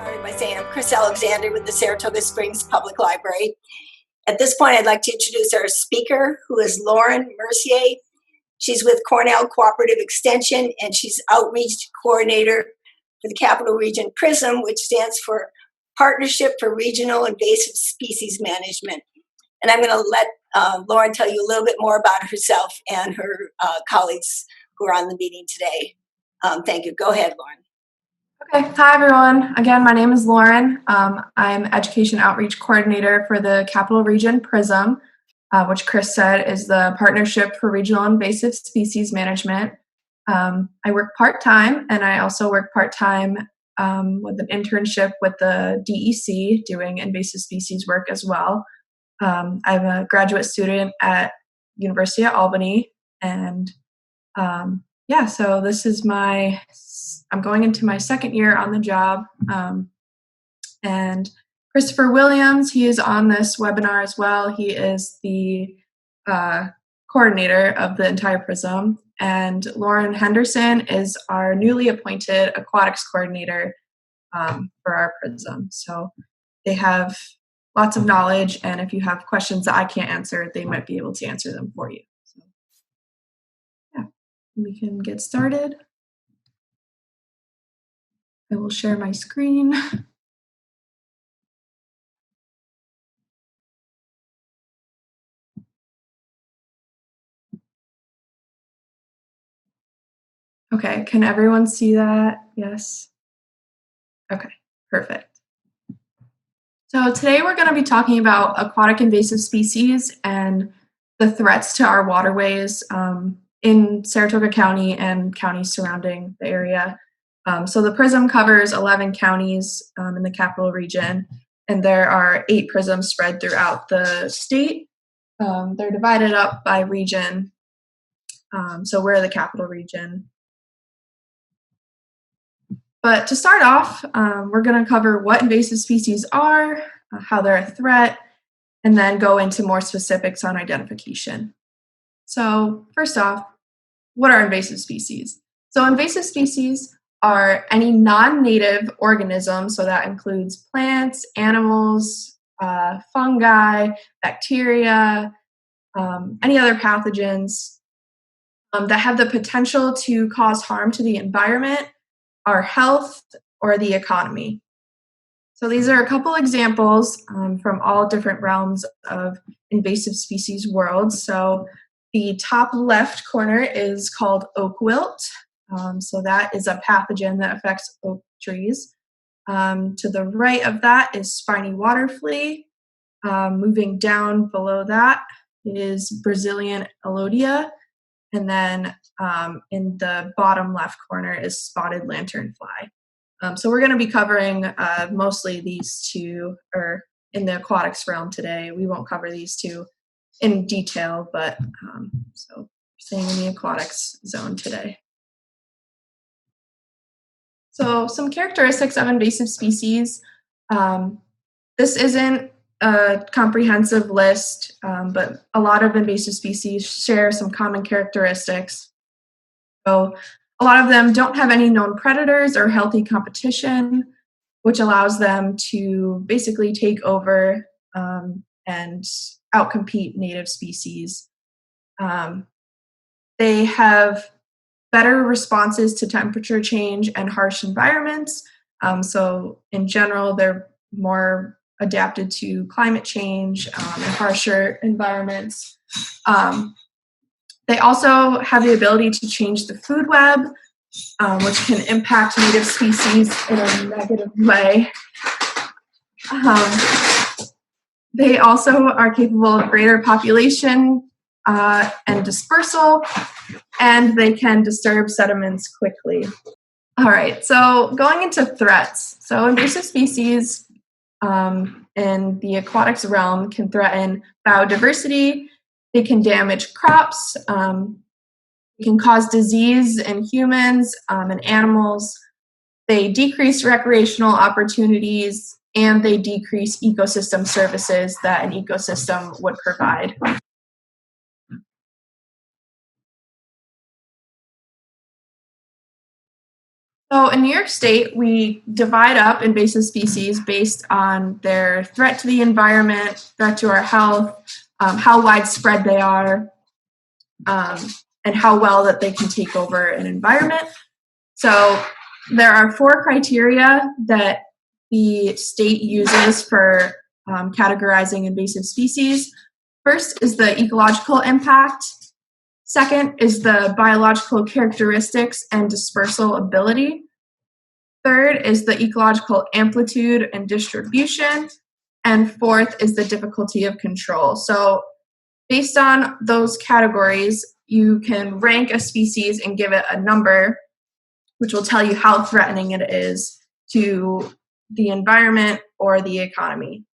started by saying I'm Chris Alexander with the Saratoga Springs Public Library. At this point, I'd like to introduce our speaker, who is Lauren Mercier. She's with Cornell Cooperative Extension, and she's Outreach Coordinator for the Capital Region PRISM, which stands for Partnership for Regional Invasive Species Management. And I'm going to let Lauren tell you a little bit more about herself and her colleagues who are on the meeting today. Thank you. Go ahead, Lauren. Okay, hi everyone. Again, my name is Lauren. I'm Education Outreach Coordinator for the Capital Region PRISM, which Chris said is the Partnership for Regional Invasive Species Management. I work part-time, and I also work part-time with an internship with the DEC doing invasive species work as well. I'm a graduate student at University of Albany, and so this is I'm going into my second year on the job. And Kristopher Williams, he is on this webinar as well. He is the coordinator of the entire PRISM. And Lauren Henderson is our newly appointed aquatics coordinator for our PRISM. So they have lots of knowledge, and if you have questions that I can't answer, they might be able to answer them for you. So, yeah, we can get started. I will share my screen. Okay, can everyone see that? Yes? Okay, perfect. So today we're going to be talking about aquatic invasive species and the threats to our waterways in Saratoga County and counties surrounding the area. So the PRISM covers 11 counties in the Capital Region, and there are 8 PRISMs spread throughout the state. They're divided up by region, so we're the Capital Region. But to start off, we're going to cover what invasive species are, how they're a threat, and then go into more specifics on identification. So first off, what are invasive species? So invasive species are any non-native organism, so that includes plants, animals, fungi, bacteria, any other pathogens that have the potential to cause harm to the environment, our health, or the economy. So these are a couple examples from all different realms of invasive species worlds. So the top left corner is called oak wilt. So that is a pathogen that affects oak trees. To the right of that is spiny water flea. Moving down below that is Brazilian elodea. And then in the bottom left corner is spotted lanternfly. So we're going to be covering mostly these two, or in the aquatics realm today. We won't cover these two in detail, but so staying in the aquatics zone today. So some characteristics of invasive species. This isn't a comprehensive list, but a lot of invasive species share some common characteristics. So a lot of them don't have any known predators or healthy competition, which allows them to basically take over and outcompete native species. They have better responses to temperature change and harsh environments. So in general, they're more adapted to climate change and harsher environments. They also have the ability to change the food web, which can impact native species in a negative way. They also are capable of greater population and dispersal, and they can disturb sediments quickly. All right, so going into threats. So invasive species in the aquatics realm can threaten biodiversity. They can damage crops. They can cause disease in humans and animals. They decrease recreational opportunities, and they decrease ecosystem services that an ecosystem would provide. So in New York State, we divide up invasive species based on their threat to the environment, threat to our health, how widespread they are, and how well that they can take over an environment. So there are 4 criteria that the state uses for categorizing invasive species. First is the ecological impact. Second is the biological characteristics and dispersal ability. Third is the ecological amplitude and distribution. And fourth is the difficulty of control. So based on those categories, you can rank a species and give it a number, which will tell you how threatening it is to the environment or the economy.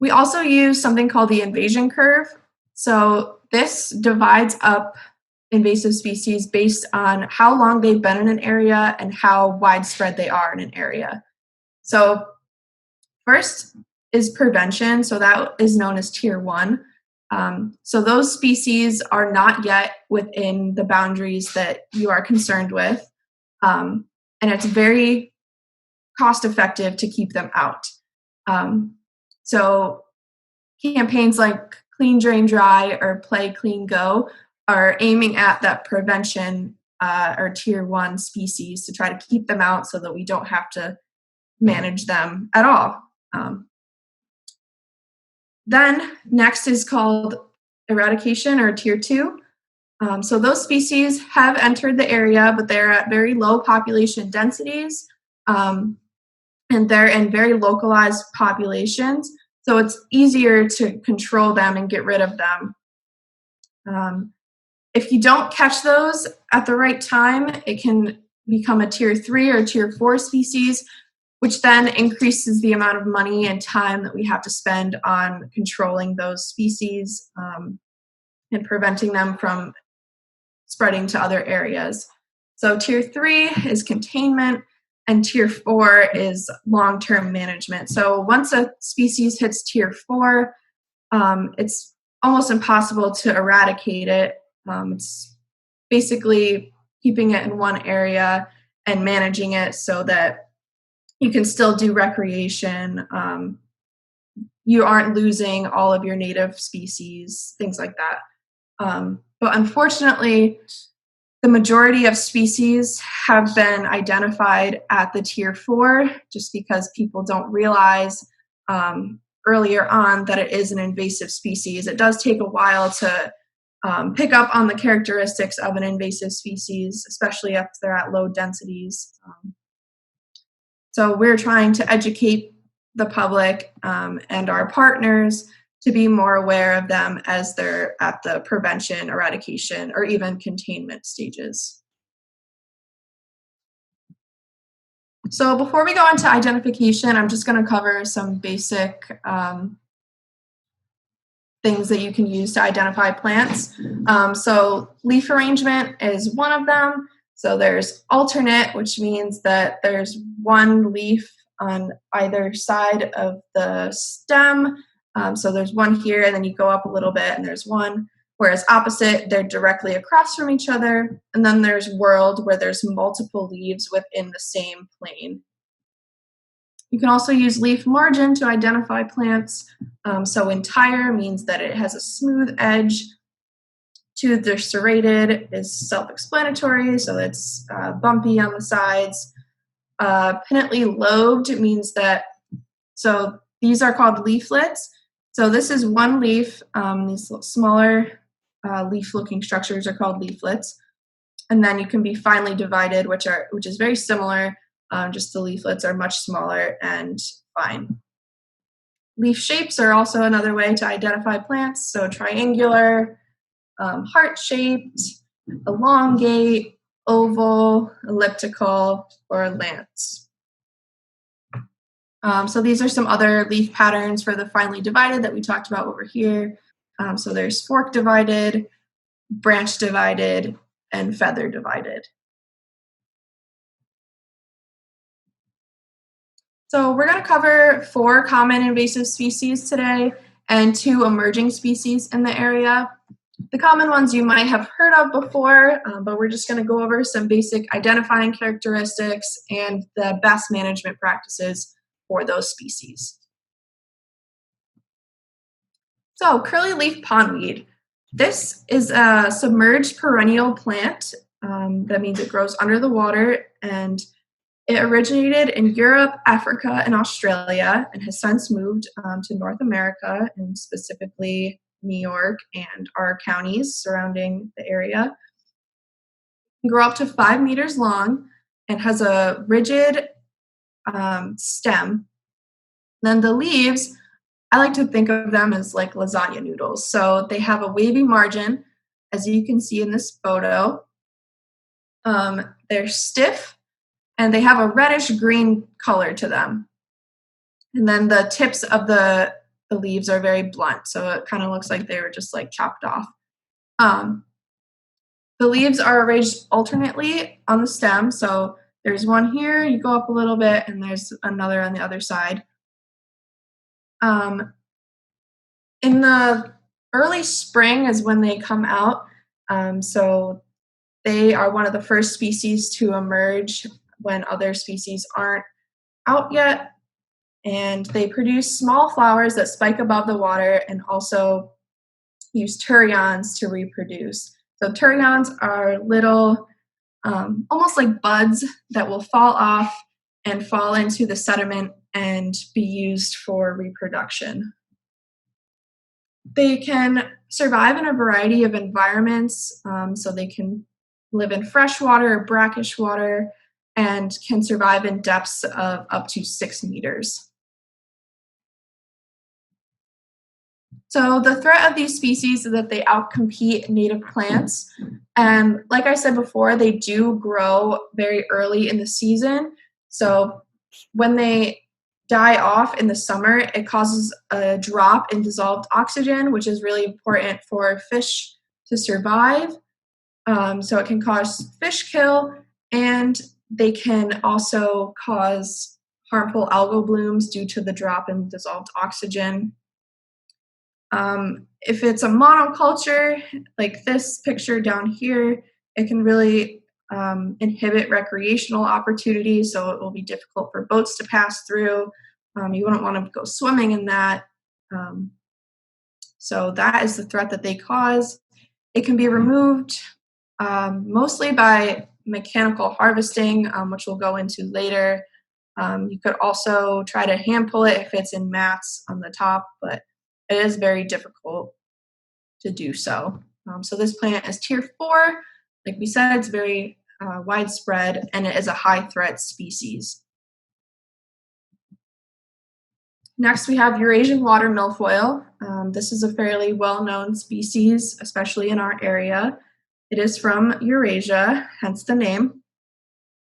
We also use something called the invasion curve. So this divides up invasive species based on how long they've been in an area and how widespread they are in an area. So first is prevention, so that is known as tier 1. So those species are not yet within the boundaries that you are concerned with, and it's very cost effective to keep them out. So campaigns like Clean Drain Dry or Play Clean Go are aiming at that prevention or tier 1 species to try to keep them out so that we don't have to manage them at all. Then next is called eradication or tier 2. So those species have entered the area, but they're at very low population densities, and they're in very localized populations. So it's easier to control them and get rid of them. If you don't catch those at the right time, it can become a tier 3 or tier 4 species, which then increases the amount of money and time that we have to spend on controlling those species and preventing them from spreading to other areas. So tier 3 is containment, and tier 4 is long-term management. So once a species hits tier 4, it's almost impossible to eradicate it. It's basically keeping it in one area and managing it so that you can still do recreation. You aren't losing all of your native species, things like that. But unfortunately, the majority of species have been identified at the tier 4 just because people don't realize earlier on that it is an invasive species. It does take a while to pick up on the characteristics of an invasive species, especially if they're at low densities. So we're trying to educate the public and our partners to be more aware of them as they're at the prevention, eradication, or even containment stages. So before we go into identification, I'm just going to cover some basic things that you can use to identify plants. So leaf arrangement is one of them. So there's alternate, which means that there's one leaf on either side of the stem. So there's one here, and then you go up a little bit, and there's one. Whereas opposite, they're directly across from each other. And then there's whorled, where there's multiple leaves within the same plane. You can also use leaf margin to identify plants. So entire means that it has a smooth edge. To the serrated is self-explanatory, so it's bumpy on the sides. Pinnately lobed means that, so these are called leaflets. So this is one leaf. These smaller leaf-looking structures are called leaflets. And then you can be finely divided, which is very similar. Just the leaflets are much smaller and fine. Leaf shapes are also another way to identify plants. So triangular, heart-shaped, elongate, oval, elliptical, or lance. So these are some other leaf patterns for the finely divided that we talked about over here. So there's fork divided, branch divided, and feather divided. So we're going to cover 4 common invasive species today and 2 emerging species in the area. The common ones you might have heard of before, but we're just going to go over some basic identifying characteristics and the best management practices for those species. So, curly leaf pondweed. This is a submerged perennial plant. That means it grows under the water, and it originated in Europe, Africa, and Australia, and has since moved to North America, and specifically New York and our counties surrounding the area. It can grow up to 5 meters long and has a rigid stem. Then the leaves, I like to think of them as like lasagna noodles. So they have a wavy margin, as you can see in this photo. They're stiff and they have a reddish green color to them. And then the tips of the leaves are very blunt, so it kind of looks like they were just like chopped off. The leaves are arranged alternately on the stem, so there's one here, you go up a little bit, and there's another on the other side. In the early spring is when they come out, so they are one of the first species to emerge when other species aren't out yet, and they produce small flowers that spike above the water and also use turions to reproduce. So turions are little, almost like buds that will fall off and fall into the sediment and be used for reproduction. They can survive in a variety of environments, so they can live in freshwater or brackish water and can survive in depths of up to 6 meters. So the threat of these species is that they outcompete native plants. And like I said before, they do grow very early in the season. So when they die off in the summer, it causes a drop in dissolved oxygen, which is really important for fish to survive. So it can cause fish kill, and they can also cause harmful algal blooms due to the drop in dissolved oxygen. If it's a monoculture, like this picture down here, it can really inhibit recreational opportunities, so it will be difficult for boats to pass through. You wouldn't want to go swimming in that. So that is the threat that they cause. It can be removed mostly by mechanical harvesting, which we'll go into later. You could also try to hand pull it if it's in mats on the top, but it is very difficult to do so. So this plant is tier 4. Like we said, it's very widespread, and it is a high threat species. Next, we have Eurasian Watermilfoil. This is a fairly well-known species, especially in our area. It is from Eurasia, hence the name.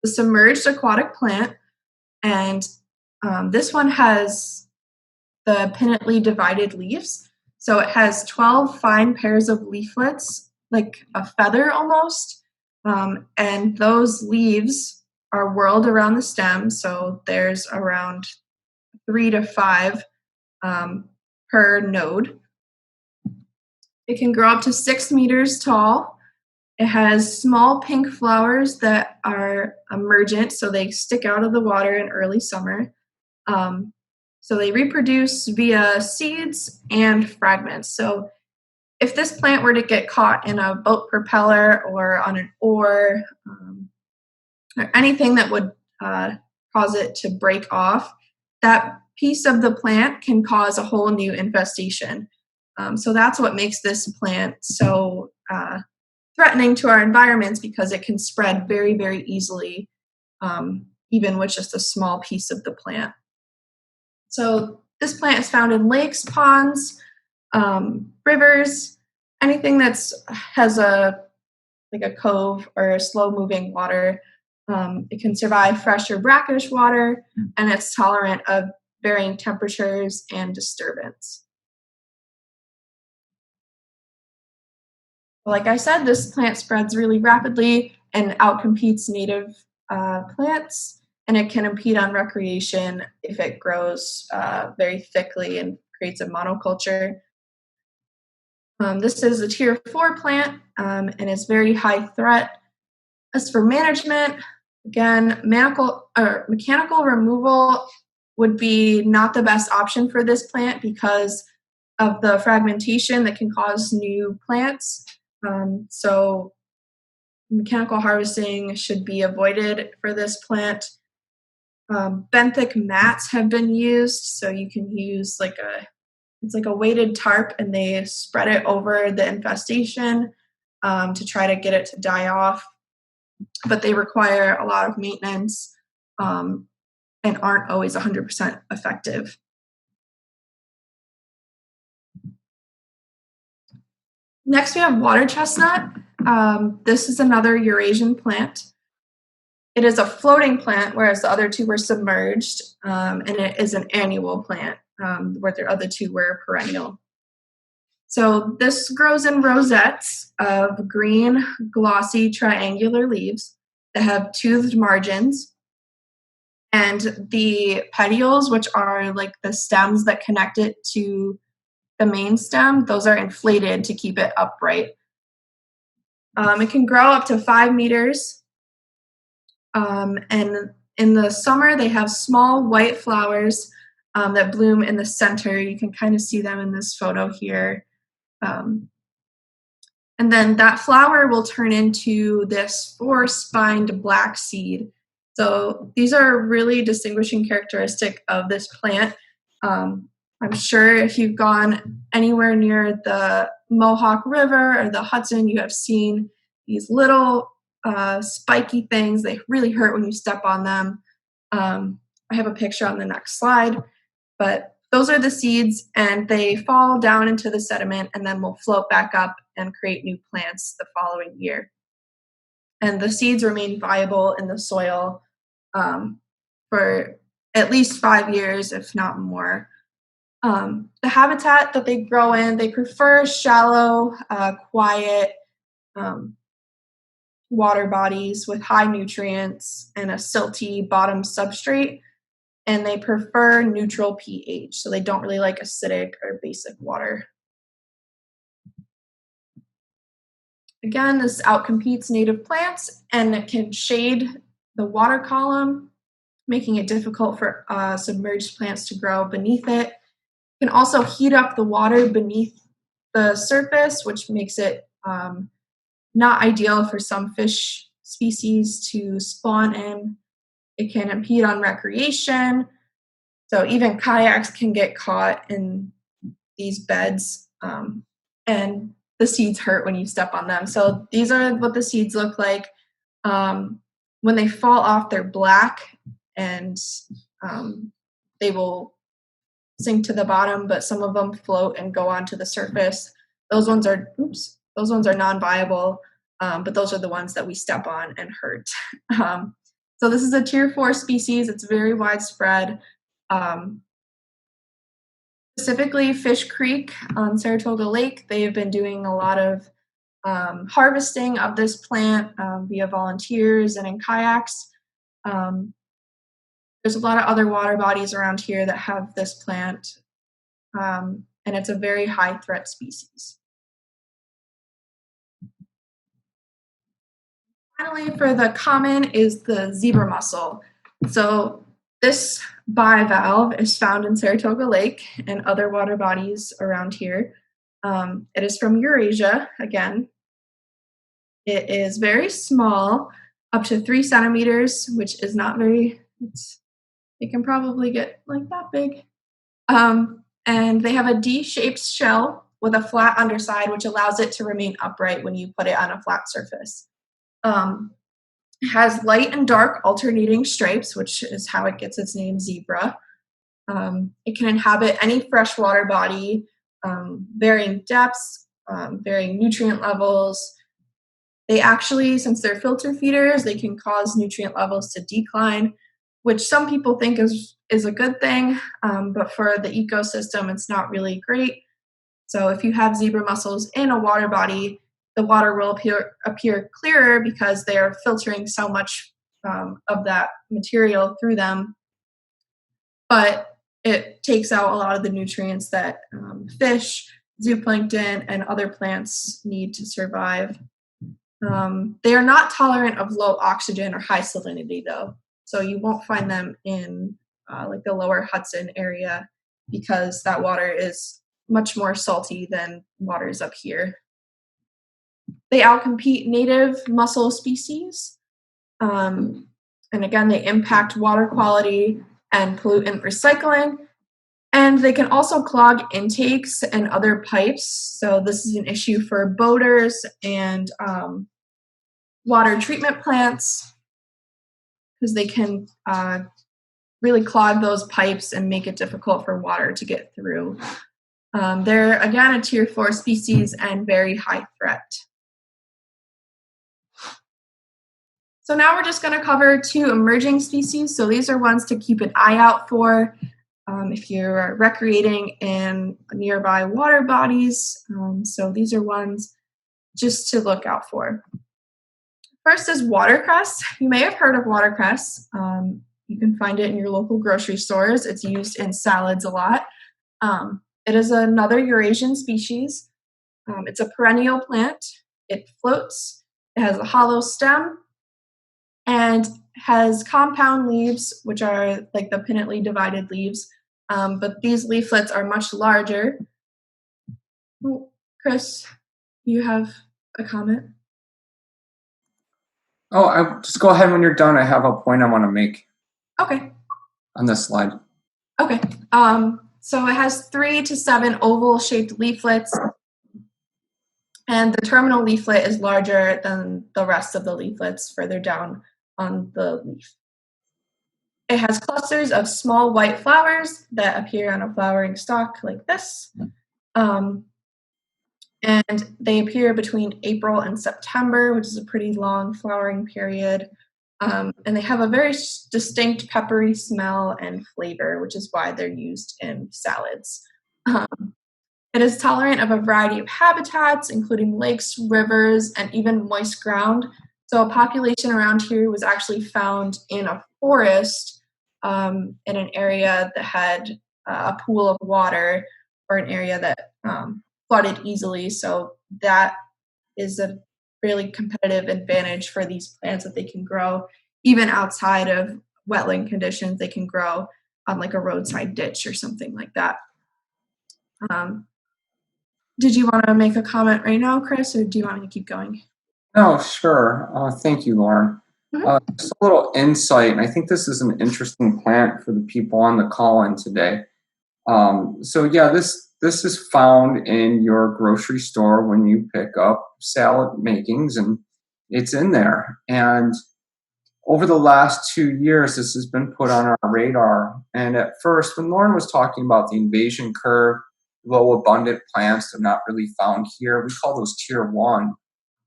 The submerged aquatic plant, and this one has the pinnately divided leaves. So it has 12 fine pairs of leaflets, like a feather almost, and those leaves are whirled around the stem, so there's around 3 to 5 per node. It can grow up to 6 meters tall. It has small pink flowers that are emergent, so they stick out of the water in early summer. So they reproduce via seeds and fragments. So if this plant were to get caught in a boat propeller or on an oar, or anything that would cause it to break off, that piece of the plant can cause a whole new infestation. So that's what makes this plant so threatening to our environments, because it can spread very, very easily, even with just a small piece of the plant. So this plant is found in lakes, ponds, rivers, anything that's has a cove or a slow-moving water. It can survive fresh or brackish water, and it's tolerant of varying temperatures and disturbance. Like I said, this plant spreads really rapidly and outcompetes native plants, and it can impede on recreation if it grows very thickly and creates a monoculture. This is a tier 4 plant and it's very high threat. As for management, again, mechanical removal would be not the best option for this plant because of the fragmentation that can cause new plants. So mechanical harvesting should be avoided for this plant. Benthic mats have been used, so you can use it's like a weighted tarp and they spread it over the infestation to try to get it to die off. But they require a lot of maintenance and aren't always 100% effective. Next, we have water chestnut. This is another Eurasian plant. It is a floating plant, whereas the other two were submerged, and it is an annual plant, where the other two were perennial. So this grows in rosettes of green, glossy, triangular leaves that have toothed margins. And the petioles, which are like the stems that connect it to the main stem, those are inflated to keep it upright. It can grow up to 5 meters. And in the summer, they have small white flowers that bloom in the center. You can kind of see them in this photo here. And then that flower will turn into this 4-spined black seed. So these are really distinguishing characteristic of this plant. I'm sure if you've gone anywhere near the Mohawk River or the Hudson, you have seen these little spiky things. They really hurt when you step on them. I have a picture on the next slide, but those are the seeds, and they fall down into the sediment and then will float back up and create new plants the following year. And the seeds remain viable in the soil for at least 5 years, if not more. The habitat that they grow in, they prefer shallow, quiet water bodies with high nutrients and a silty bottom substrate. And they prefer neutral pH, so they don't really like acidic or basic water. Again, this outcompetes native plants, and it can shade the water column, making it difficult for submerged plants to grow beneath it. It can also heat up the water beneath the surface, which makes it not ideal for some fish species to spawn in. It can impede on recreation. So even kayaks can get caught in these beds, and the seeds hurt when you step on them. So these are what the seeds look like. When they fall off, they're black, and they will sink to the bottom, but some of them float and go onto the surface. Those ones are non-viable, but those are the ones that we step on and hurt. So this is a tier 4 species. It's very widespread. Specifically, Fish Creek on Saratoga Lake, they have been doing a lot of harvesting of this plant via volunteers and in kayaks. There's a lot of other water bodies around here that have this plant, and it's a very high threat species. Finally, for the common is the zebra mussel. So this bivalve is found in Saratoga Lake and other water bodies around here. It is from Eurasia, again. It is very small, up to 3 centimeters, which is not very, it can probably get like that big. And they have a D-shaped shell with a flat underside, which allows it to remain upright when you put it on a flat surface. It has light and dark alternating stripes, which is how it gets its name zebra. It can inhabit any freshwater body, varying depths, varying nutrient levels. They actually, since they're filter feeders, they can cause nutrient levels to decline, which some people think is a good thing, but for the ecosystem, it's not really great. So if you have zebra mussels in a water body, the water will appear clearer because they are filtering so much of that material through them. But it takes out a lot of the nutrients that fish zooplankton and other plants need to survive. They are not tolerant of low oxygen or high salinity, though, so you won't find them in like the lower Hudson area because that water is much more salty than waters up here. They outcompete native mussel species, and again, they impact water quality and pollutant recycling. And they can also clog intakes and other pipes. So this is an issue for boaters and water treatment plants because they can really clog those pipes and make it difficult for water to get through. They're, again, a Tier 4 species and very high threat. So now we're just going to cover 2 emerging species. So these are ones to keep an eye out for. If you're recreating in nearby water bodies. So these are ones just to look out for. First is watercress. You may have heard of watercress. You can find it in your local grocery stores. It's used in salads a lot. It is another Eurasian species. It's a perennial plant. It floats. It has a hollow stem and has compound leaves, which are like the pinnately divided leaves. But these leaflets are much larger. Oh, Chris, you have a comment? Oh, just go ahead when you're done. I have a point I want to make. Okay. On this slide. Okay. So it has 3 to 7 oval-shaped leaflets, and the terminal leaflet is larger than the rest of the leaflets further down on the leaf. It has clusters of small white flowers that appear on a flowering stalk like this. And they appear between April and September, which is a pretty long flowering period. And they have a very distinct peppery smell and flavor, which is why they're used in salads. It is tolerant of a variety of habitats, including lakes, rivers, and even moist ground. So a population around here was actually found in a forest in an area that had a pool of water or an area that flooded easily. So that is a really competitive advantage for these plants that they can grow even outside of wetland conditions. They can grow on like a roadside ditch or something like that. Did you want to make a comment right now, Chris, or do you want me to keep going? No, sure. Thank you, Lauren. Just a little insight, and I think this is an interesting plant for the people on the call-in today. So yeah, this is found in your grocery store when you pick up salad makings, and it's in there. And over the last 2 years, this has been put on our radar. And at first, when Lauren was talking about the invasion curve, low abundant plants that are not really found here, we call those Tier 1.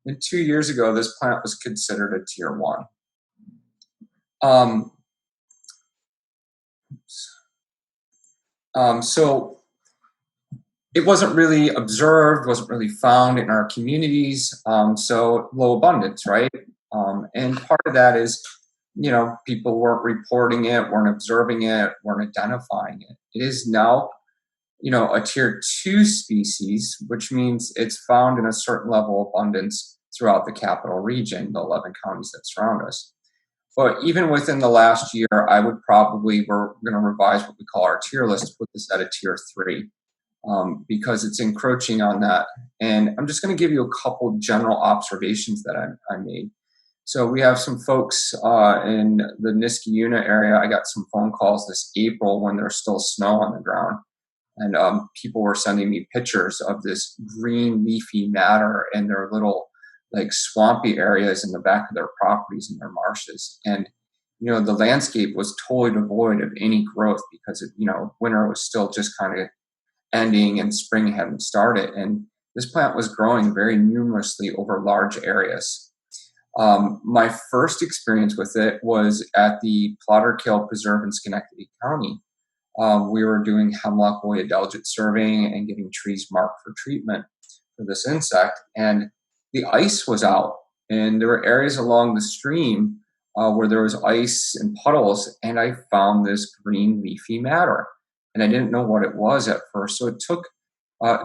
And 2 years ago, this plant was considered a Tier 1. So it wasn't really observed, wasn't really found in our communities. So low abundance, right? And part of that is, people weren't reporting it, weren't observing it, weren't identifying it. It is now, a Tier 2 species, which means it's found in a certain level of abundance throughout the capital region, the 11 counties that surround us. But even within the last year, we're going to revise what we call our tier list to put this at a Tier 3 because it's encroaching on that. And I'm just going to give you a couple general observations that I made. So we have some folks in the Niskayuna area. I got some phone calls this April when there's still snow on the ground. And people were sending me pictures of this green leafy matter in their little like swampy areas in the back of their properties and their marshes. And, the landscape was totally devoid of any growth because, winter was still just kind of ending and spring hadn't started. And this plant was growing very numerously over large areas. My first experience with it was at the Plotterkill Preserve in Schenectady County. We were doing hemlock woolly adelgid surveying and getting trees marked for treatment for this insect. And the ice was out, and there were areas along the stream where there was ice and puddles, and I found this green leafy matter. And I didn't know what it was at first. So it took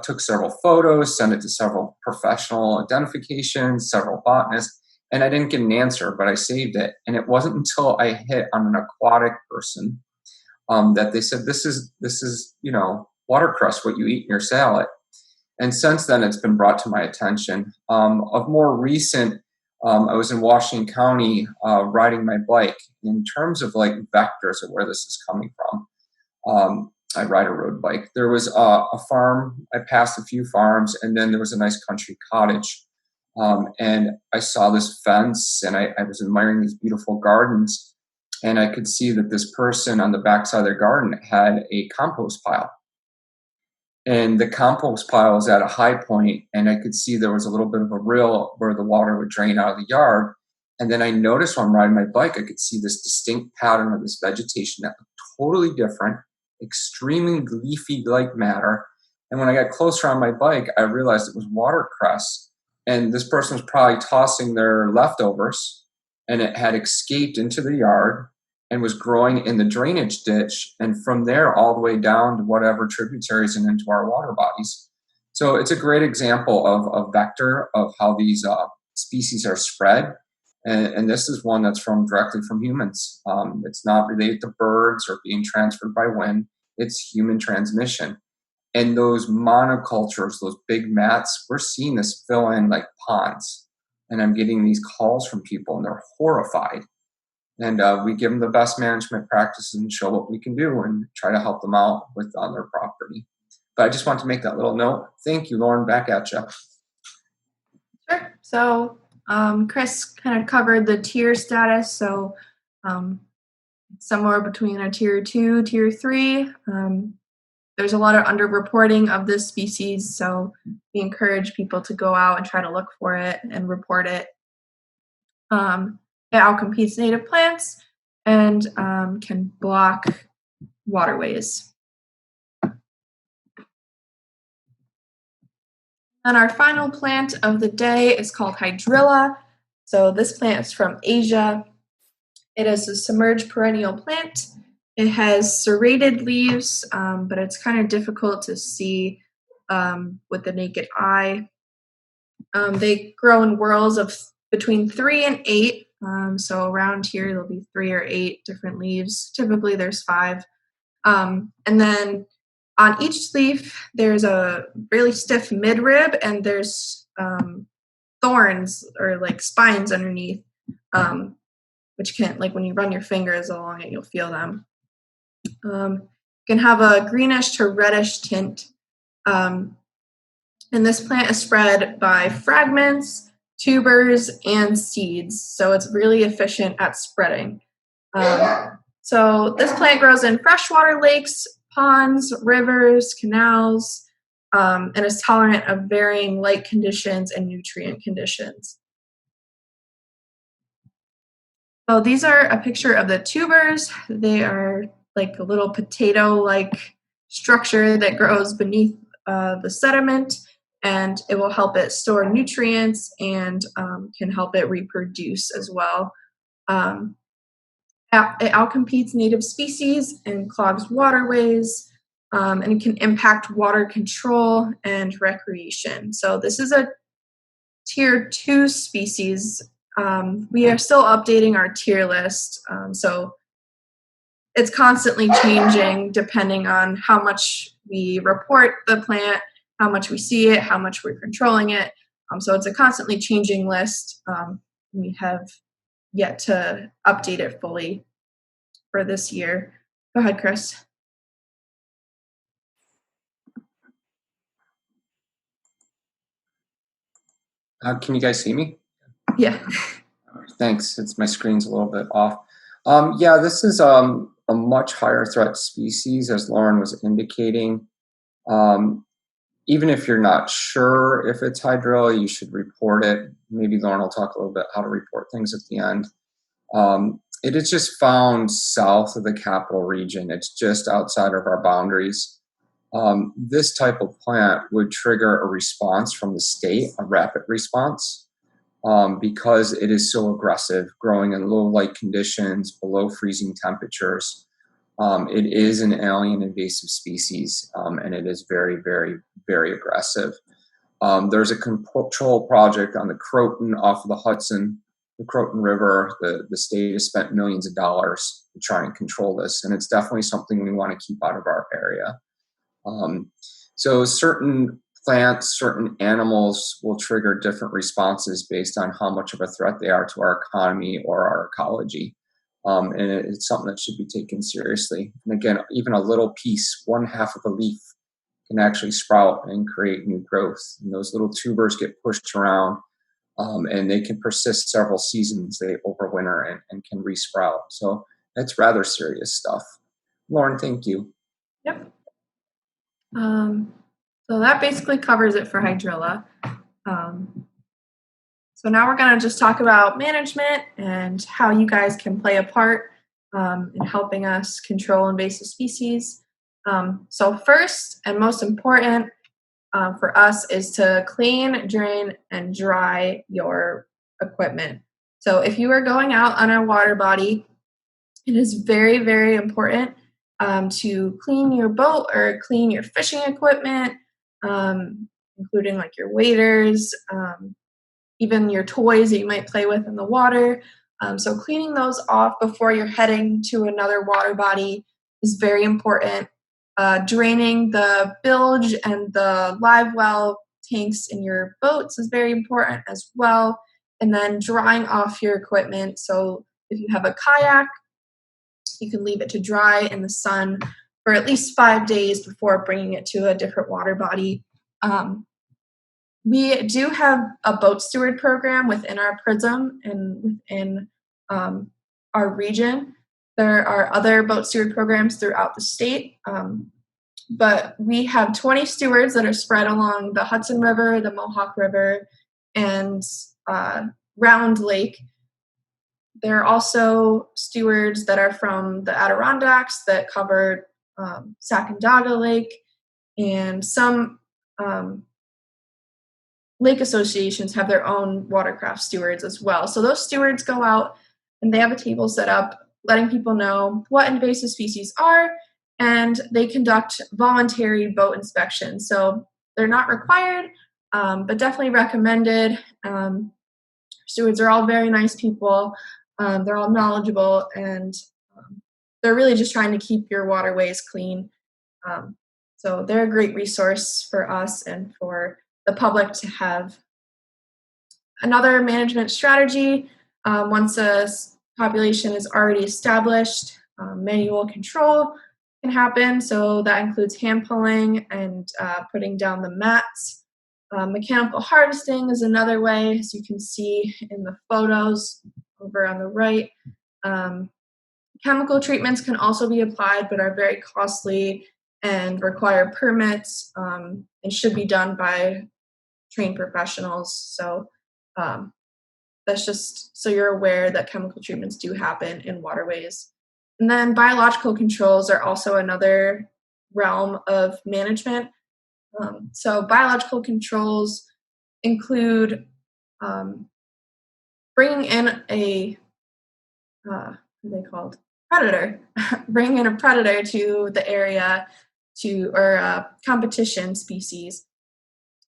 Took several photos, sent it to several professional identifications, several botanists, and I didn't get an answer, but I saved it. And it wasn't until I hit on an aquatic person that they said, this is watercress, what you eat in your salad. And since then, it's been brought to my attention. Of more recent, I was in Washington County riding my bike. In terms of like vectors of where this is coming from, I ride a road bike. There was a farm. I passed a few farms, and then there was a nice country cottage. And I saw this fence, and I was admiring these beautiful gardens. And I could see that this person on the backside of their garden had a compost pile. And the compost pile was at a high point, and I could see there was a little bit of a rill where the water would drain out of the yard. And then I noticed while I'm riding my bike, I could see this distinct pattern of this vegetation that looked totally different, extremely leafy-like matter. And when I got closer on my bike, I realized it was watercress. And this person was probably tossing their leftovers, and it had escaped into the yard and was growing in the drainage ditch, and from there all the way down to whatever tributaries and into our water bodies. So it's a great example of a vector of how these species are spread. And this is one that's directly from humans. It's not related to birds or being transferred by wind. It's human transmission. And those monocultures, those big mats, we're seeing this fill in like ponds. And I'm getting these calls from people, and they're horrified. And we give them the best management practices and show what we can do and try to help them out on their property. But I just want to make that little note. Thank you, Lauren. Back at you. Sure. So Chris kind of covered the tier status. So somewhere between a tier 2, tier 3. There's a lot of underreporting of this species. So we encourage people to go out and try to look for it and report it. It outcompetes native plants and can block waterways. And our final plant of the day is called Hydrilla. So this plant is from Asia. It is a submerged perennial plant. It has serrated leaves, but it's kind of difficult to see with the naked eye. They grow in whorls of between 3 and 8. So around here, there'll be 3 or 8 different leaves. Typically, there's 5. And then on each leaf, there's a really stiff midrib, and there's thorns or like spines underneath, which can, like when you run your fingers along it, you'll feel them. Can have a greenish to reddish tint. And this plant is spread by fragments, tubers, and seeds. So it's really efficient at spreading. So this plant grows in freshwater lakes, ponds, rivers, canals, and is tolerant of varying light conditions and nutrient conditions. So these are a picture of the tubers. They are like a little potato-like structure that grows beneath the sediment, and it will help it store nutrients and can help it reproduce as well. It outcompetes native species and clogs waterways, and it can impact water control and recreation. So this is a tier 2 species. We are still updating our tier list, so it's constantly changing depending on how much we report the plant, how much we see it, how much we're controlling it. So it's a constantly changing list. We have yet to update it fully for this year. Go ahead, Chris. Can you guys see me? Yeah. Thanks. My screen's a little bit off. Yeah, this is a much higher threat species, as Lauren was indicating. Even if you're not sure if it's Hydrilla, you should report it. Maybe Lauren will talk a little bit how to report things at the end. It is just found south of the capital region. It's just outside of our boundaries. This type of plant would trigger a response from the state, a rapid response, because it is so aggressive, growing in low light conditions, below freezing temperatures. It is an alien invasive species, and it is very, very, very aggressive. There's a control project on the Croton off of the Hudson, the Croton River. The state has spent millions of dollars to try and control this, and it's definitely something we want to keep out of our area. So certain plants, certain animals will trigger different responses based on how much of a threat they are to our economy or our ecology. And it's something that should be taken seriously. And again, even a little piece, 1/2 of a leaf, can actually sprout and create new growth. And those little tubers get pushed around, and they can persist several seasons. They overwinter and can resprout. So that's rather serious stuff. Lauren, thank you. Yep. So that basically covers it for Hydrilla. So now we're going to just talk about management and how you guys can play a part in helping us control invasive species. So first and most important for us is to clean, drain, and dry your equipment. So if you are going out on a water body, it is very, very important to clean your boat or clean your fishing equipment, including like your waders, even your toys that you might play with in the water. So cleaning those off before you're heading to another water body is very important. Draining the bilge and the live well tanks in your boats is very important as well. And then drying off your equipment. So if you have a kayak, you can leave it to dry in the sun for at least 5 days before bringing it to a different water body. We do have a boat steward program within our PRISM and within our region. There are other boat steward programs throughout the state, but we have 20 stewards that are spread along the Hudson River, the Mohawk River, and Round Lake. There are also stewards that are from the Adirondacks that cover Sacandaga Lake, and some lake associations have their own watercraft stewards as well. So those stewards go out and they have a table set up letting people know what invasive species are, and they conduct voluntary boat inspections. So they're not required, but definitely recommended. Stewards are all very nice people. They're all knowledgeable, and they're really just trying to keep your waterways clean. So they're a great resource for us and for the public to have. Another management strategy, once a population is already established, manual control can happen. So that includes hand pulling and putting down the mats. Mechanical harvesting is another way, as you can see in the photos over on the right. Chemical treatments can also be applied, but are very costly and require permits and should be done by trained professionals. So that's just so you're aware that chemical treatments do happen in waterways. And then biological controls are also another realm of management. So biological controls include bringing in a what are they called? Predator. Bringing in a predator to the area or a competition species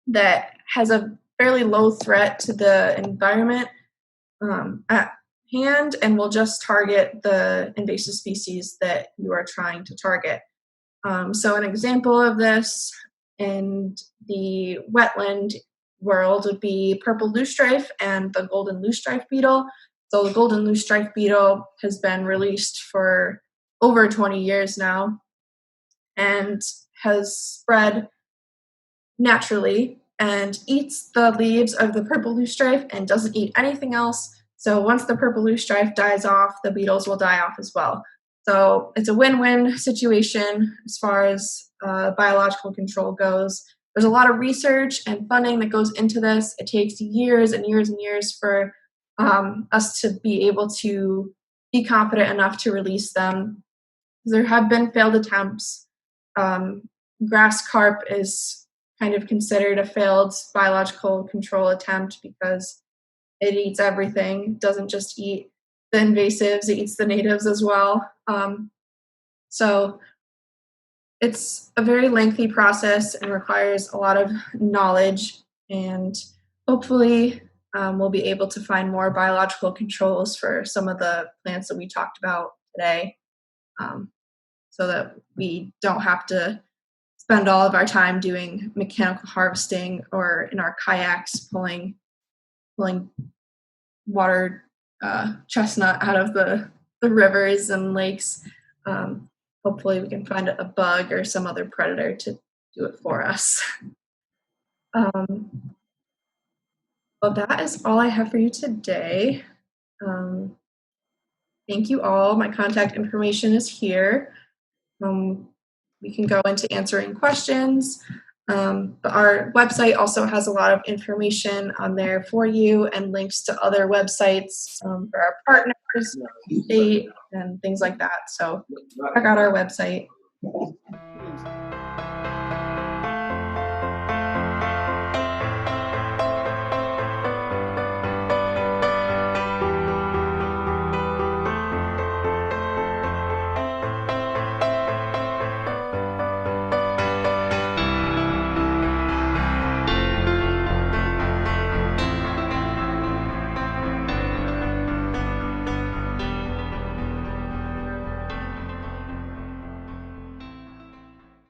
that has a fairly low threat to the environment at hand and will just target the invasive species that you are trying to target. So an example of this in the wetland world would be purple loosestrife and the golden loosestrife beetle. So the golden loosestrife beetle has been released for over 20 years now and has spread naturally and eats the leaves of the purple loosestrife and doesn't eat anything else. So once the purple loosestrife dies off, the beetles will die off as well. So it's a win-win situation as far as biological control goes. There's a lot of research and funding that goes into this. It takes years and years and years for us to be able to be confident enough to release them. There have been failed attempts. Grass carp is kind of considered a failed biological control attempt because it eats everything. It doesn't just eat the invasives, it eats the natives as well. So it's a very lengthy process and requires a lot of knowledge, and hopefully we'll be able to find more biological controls for some of the plants that we talked about today, so that we don't have to spend all of our time doing mechanical harvesting or in our kayaks pulling water chestnut out of the rivers and lakes. Hopefully we can find a bug or some other predator to do it for us. Well, that is all I have for you today. Thank you all. My contact information is here. We can go into answering questions. But our website also has a lot of information on there for you and links to other websites for our partners, state, and things like that. So check out our website.